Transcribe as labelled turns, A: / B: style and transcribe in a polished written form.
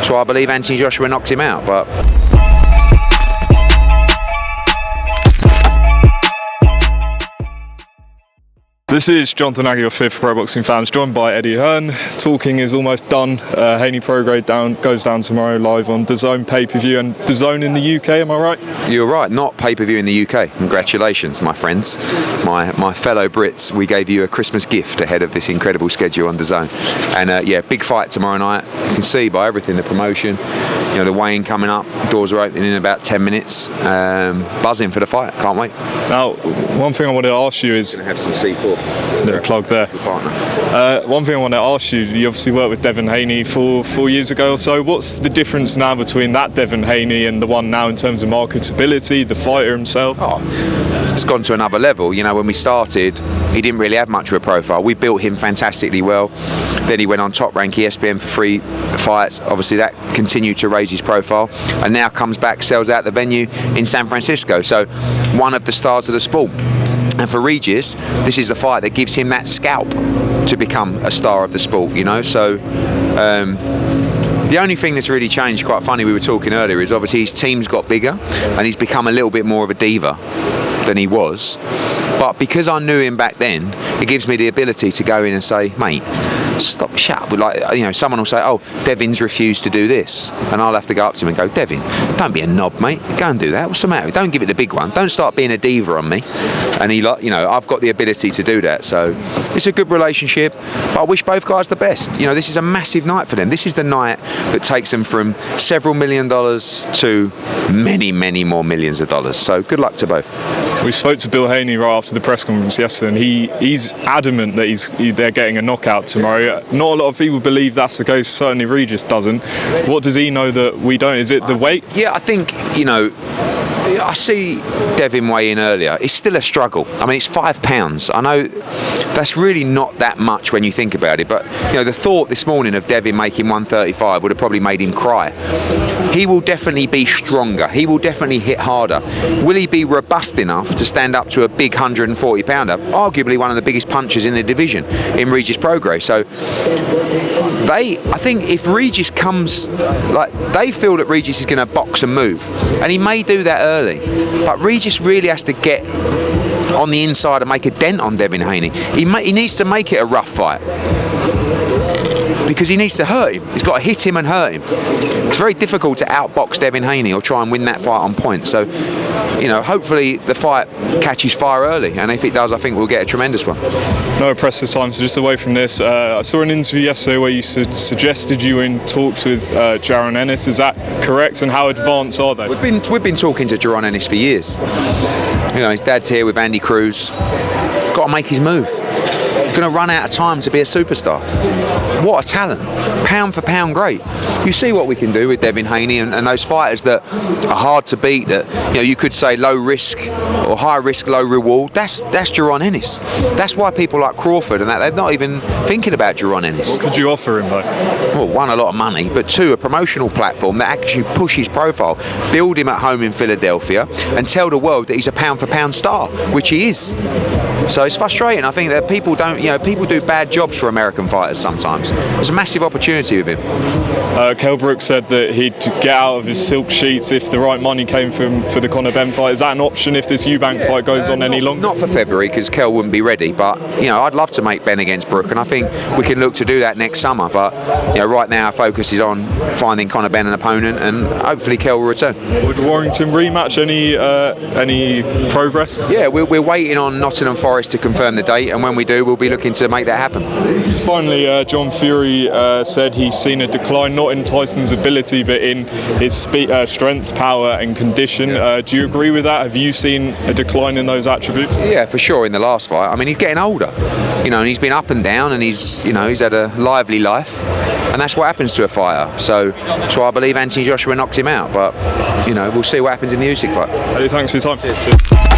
A: That's why I believe Anthony Joshua knocked him out. But
B: this is Jonathan Aggie, your fifth Pro Boxing Fans, joined by Eddie Hearn. Talking is almost done. Haney Prograis goes down tomorrow live on DAZN pay-per-view and DAZN in the UK, am I right?
A: you're right, not pay-per-view in the UK. Congratulations, my friends, my fellow Brits. We gave you a Christmas gift ahead of this incredible schedule on DAZN. And yeah, big fight tomorrow night. You can see by everything, the promotion, you know, the weigh-in coming up. Doors are opening in about 10 minutes. Buzzing for the fight. Can't wait.
B: Now, one thing I wanted to ask you is...
A: Gonna have some C4.
B: Little plug there. One thing I want to ask you, you obviously worked with Devin Haney 4 years ago or so. What's the difference now between that Devin Haney and the one now in terms of marketability, the fighter himself? Oh,
A: it's gone to another level. You know, when we started, he didn't really have much of a profile. We built him fantastically well. Then he went on Top Rank ESPN for 3 fights. Obviously, that continued to raise his profile. And now comes back, sells out the venue in San Francisco. So, one of the stars of the sport. And for Regis, this is the fight that gives him that scalp to become a star of the sport, you know. So the only thing that's really changed, quite funny, we were talking earlier, is obviously his team's got bigger and he's become a little bit more of a diva than he was. But because I knew him back then, it gives me the ability to go in and say, mate, stop, shut up. Like, you know, someone will say, oh, Devin's refused to do this, and I'll have to go up to him and go, Devin, don't be a knob, mate. Go and do that. What's the matter? Don't give it the big one. Don't start being a diva on me. And he, like, you know, I've got the ability to do that. So it's a good relationship. But I wish both guys the best. You know, this is a massive night for them. This is the night that takes them from several $1 million to many, many more millions of dollars. So good luck to both.
B: We spoke to Bill Haney right after the press conference yesterday, and he's adamant that they're getting a knockout tomorrow. Not a lot of people believe that's the case. Certainly Regis doesn't. What does he know that we don't? Is it the weight?
A: Yeah, I think, you know, I see Devin weigh in earlier. It's still a struggle. I mean, it's £5. I know that's really not that much when you think about it, but you know, the thought this morning of Devin making 135 would have probably made him cry. He will definitely be stronger. He will definitely hit harder. Will he be robust enough to stand up to a big 140 pounder? Arguably one of the biggest punchers in the division in Regis Prograis. So I think if Regis comes, like, they feel that Regis is going to box and move, and he may do that early, but Regis really has to get on the inside and make a dent on Devin Haney. He needs to make it a rough fight, because he needs to hurt him. He's got to hit him and hurt him. It's very difficult to outbox Devin Haney or try and win that fight on point. So, you know, hopefully the fight catches fire early, and if it does, I think we'll get a tremendous one.
B: No oppressive time, so just away from this, I saw an interview yesterday where you suggested you were in talks with Jaron Ennis. Is that correct, and how advanced are they?
A: We've been talking to Jaron Ennis for years. You know, his dad's here with Andy Cruz. Got to make his move. Going to run out of time to be a superstar. What a talent. Pound for pound great. You see what we can do with Devin Haney and those fighters that are hard to beat, that, you know, you could say low risk or high risk, low reward. That's Jaron Ennis. That's why people like Crawford and that, they're not even thinking about Jaron Ennis.
B: What could you offer him though?
A: Well, one, a lot of money, but two, a promotional platform that actually pushes profile. Build him at home in Philadelphia and tell the world that he's a pound for pound star, which he is. So it's frustrating. I think that people do bad jobs for American fighters sometimes. There's a massive opportunity with him.
B: Kell Brook said that he'd get out of his silk sheets if the right money came for the Conor Benn fight. Is that an option if this Eubank fight goes on any longer?
A: Not for February, because Kell wouldn't be ready. But you know, I'd love to make Benn against Brook, and I think we can look to do that next summer. But you know, right now our focus is on finding Conor Benn an opponent, and hopefully Kell will return.
B: Would Warrington rematch any progress?
A: Yeah, we're waiting on Nottingham Forest to confirm the date, and when we do, we'll be looking to make that happen.
B: Finally, John Fury said he's seen a decline, not in Tyson's ability, but in his strength, power and condition. Do you agree with that? Have you seen a decline in those attributes?
A: Yeah, for sure, in the last fight. I mean, he's getting older, you know, and he's been up and down, and he's had a lively life, and that's what happens to a fighter. So I believe Anthony Joshua knocked him out, but you know, we'll see what happens in the Usyk fight.
B: Hey, thanks for your time. Cheers.